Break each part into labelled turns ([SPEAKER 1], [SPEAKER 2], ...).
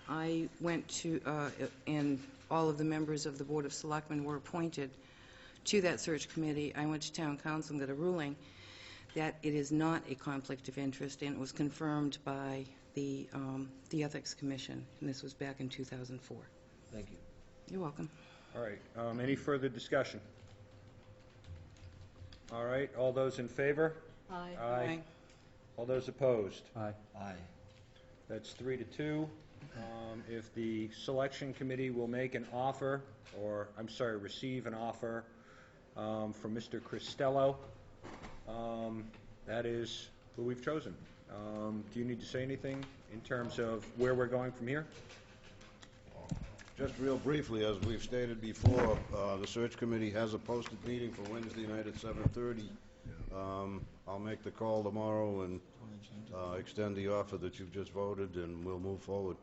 [SPEAKER 1] I went to, and all of the members of the Board of Selectmen were appointed to that search committee. I went to Town Council and got a ruling that it is not a conflict of interest, and it was confirmed by the Ethics Commission, and this was back in 2004.
[SPEAKER 2] Thank you.
[SPEAKER 1] You're welcome.
[SPEAKER 3] All right. Any further discussion? All right. All those in favor?
[SPEAKER 4] Aye.
[SPEAKER 3] Aye. All those opposed?
[SPEAKER 5] Aye.
[SPEAKER 2] Aye.
[SPEAKER 3] That's 3-2. If the selection committee will make an offer, or, I'm sorry, receive an offer from Mr. Cristello, that is who we've chosen. Do you need to say anything in terms of where we're going from here?
[SPEAKER 6] Just real briefly, as we've stated before, the search committee has a posted meeting for Wednesday night at 7:30. I'll make the call tomorrow and extend the offer that you've just voted, and we'll move forward.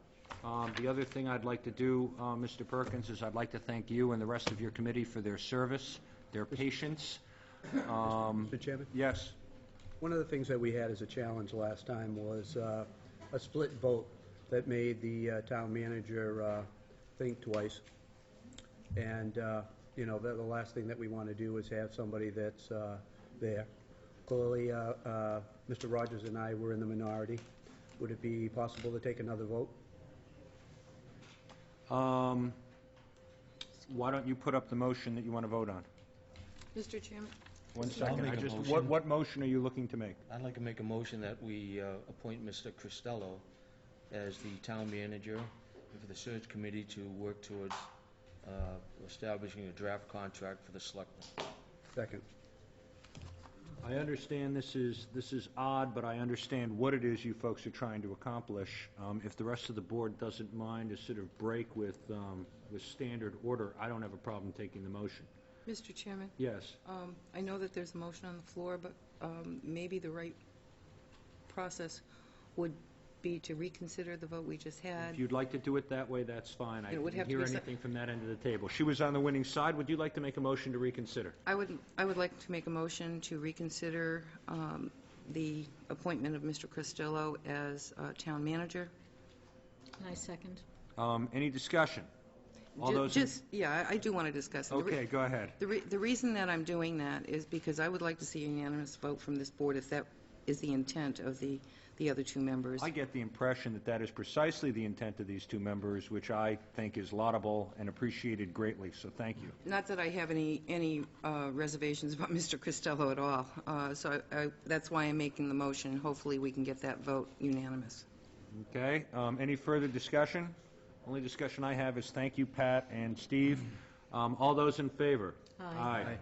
[SPEAKER 3] The other thing I'd like to do, Mr. Perkins, is I'd like to thank you and the rest of your committee for their service, their patience.
[SPEAKER 5] Mr. Chairman?
[SPEAKER 3] Yes.
[SPEAKER 5] One of the things that we had as a challenge last time was a split vote that made the town manager think twice. And, you know, the last thing that we want to do is have somebody that's there. Clearly, Mr. Rogers and I were in the minority. Would it be possible to take another vote?
[SPEAKER 3] Why don't you put up the motion that you want to vote on?
[SPEAKER 1] Mr. Chairman?
[SPEAKER 3] One second.
[SPEAKER 2] make a
[SPEAKER 3] Just
[SPEAKER 2] motion.
[SPEAKER 3] what motion are you looking to make?
[SPEAKER 2] I'd like to make a motion that we appoint Mr. Cristello as the town manager for the search committee to work towards establishing a draft contract for the selectmen.
[SPEAKER 5] Second.
[SPEAKER 3] I understand this is odd, but I understand what it is you folks are trying to accomplish. If the rest of the board doesn't mind a sort of break with standard order, I don't have a problem taking the motion.
[SPEAKER 1] Mr. Chairman?
[SPEAKER 3] Yes.
[SPEAKER 1] I know that there's a motion on the floor, but maybe the right process would be to reconsider the vote we just had.
[SPEAKER 3] If you'd like to do it that way, that's fine. I
[SPEAKER 1] It would
[SPEAKER 3] didn't
[SPEAKER 1] have to
[SPEAKER 3] hear
[SPEAKER 1] be
[SPEAKER 3] anything from that end of the table. She was on the winning side. Would you like to make a motion to reconsider?
[SPEAKER 1] I would like to make a motion to reconsider the appointment of Mr. Cristello as town manager.
[SPEAKER 4] And I second.
[SPEAKER 3] Any discussion? All those in-
[SPEAKER 1] Yeah, I do want to discuss it.
[SPEAKER 3] Okay, go ahead.
[SPEAKER 1] The reason that I'm doing that is because I would like to see a unanimous vote from this board if that is the intent of the other two members.
[SPEAKER 3] I get the impression that that is precisely the intent of these two members, which I think is laudable and appreciated greatly, so thank you.
[SPEAKER 1] Not that I have any reservations about Mr. Cristello at all, so that's why I'm making the motion. Hopefully we can get that vote unanimous.
[SPEAKER 3] Okay, any further discussion? Only discussion I have is thank you, Pat and Steve. All those in favor?
[SPEAKER 4] Aye.
[SPEAKER 3] Aye.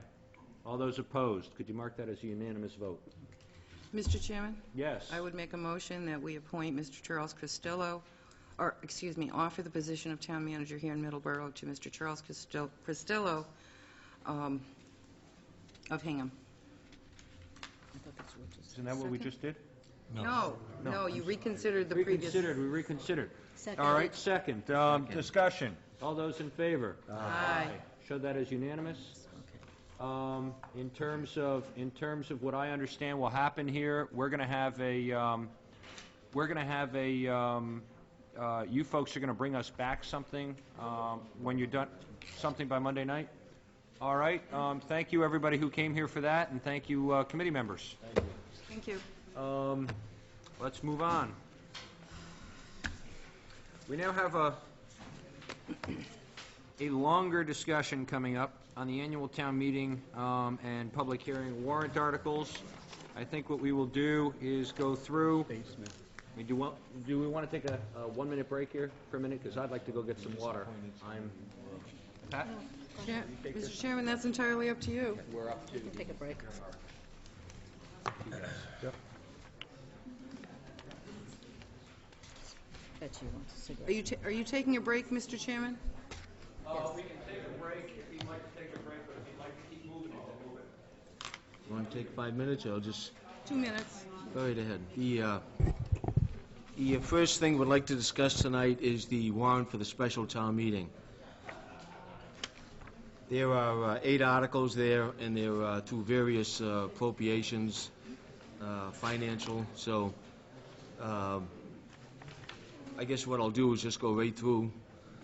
[SPEAKER 3] All those opposed? Could you mark that as a unanimous vote?
[SPEAKER 1] Mr. Chairman?
[SPEAKER 3] Yes.
[SPEAKER 1] I would make a motion that we appoint Mr. Charles Cristello, or, excuse me, offer the position of town manager here in Middleborough to Mr. Charles Cristello of Hingham.
[SPEAKER 3] Isn't that what we just did?
[SPEAKER 1] No, you reconsidered the previous...
[SPEAKER 3] We reconsidered.
[SPEAKER 4] Second.
[SPEAKER 3] All right, second. Discussion. All those in favor?
[SPEAKER 1] Aye.
[SPEAKER 3] Show that as unanimous. In terms of what I understand will happen here, we're going to have you folks are going to bring us back something when you're done, something by Monday night. All right. Thank you, everybody who came here for that, and thank you, committee members.
[SPEAKER 1] Thank you.
[SPEAKER 3] Let's move on. We now have a longer discussion coming up on the annual town meeting and public hearing warrant articles. I think what we will do is go through. Do we want to take a 1-minute break here for a minute? Because I'd like to go get some water. Pat?
[SPEAKER 1] Mr. Chairman, that's entirely up to you.
[SPEAKER 3] We're up to...
[SPEAKER 4] Take a break.
[SPEAKER 5] Yep.
[SPEAKER 4] Bet you want a cigarette.
[SPEAKER 1] Are you taking a break, Mr. Chairman?
[SPEAKER 3] We can take a break if you'd like to take a break, but if you'd like to keep moving it, then move it.
[SPEAKER 2] You want to take 5 minutes, or just
[SPEAKER 1] 2 minutes.
[SPEAKER 2] go right ahead? The first thing we'd like to discuss tonight is the warrant for the special town meeting. There are 8 articles there, and there are to various appropriations, financial. So I guess what I'll do is just go right through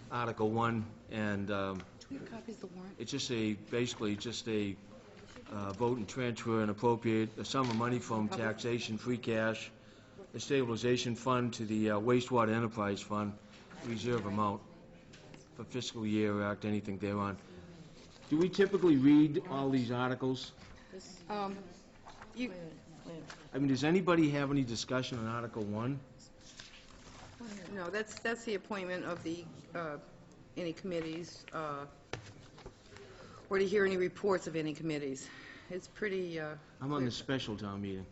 [SPEAKER 2] Article 1, and
[SPEAKER 1] Do we have copies of the warrant?
[SPEAKER 2] it's just basically just a vote and transfer and appropriate a sum of money from taxation, free cash, the stabilization fund to the wastewater enterprise fund, reserve amount for fiscal year act, anything thereon. Do we typically read all these articles?
[SPEAKER 1] You,
[SPEAKER 2] I mean, does anybody have any discussion on Article 1?
[SPEAKER 1] no, that's the appointment of the, any committees, or to hear any reports of any committees. It's pretty,
[SPEAKER 2] I'm on the special town meeting.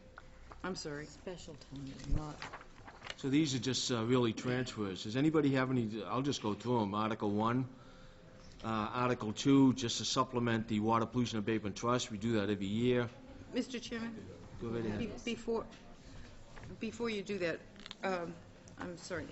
[SPEAKER 1] I'm sorry.
[SPEAKER 4] Special time, not,
[SPEAKER 2] So these are just really transfers. Does anybody have any, I'll just go through them. Article 1, Article 2, just to supplement the Water Pollution Abatement Trust. We do that every year.
[SPEAKER 1] Mr. Chairman,
[SPEAKER 2] Go right ahead.
[SPEAKER 1] before you do that, I'm sorry.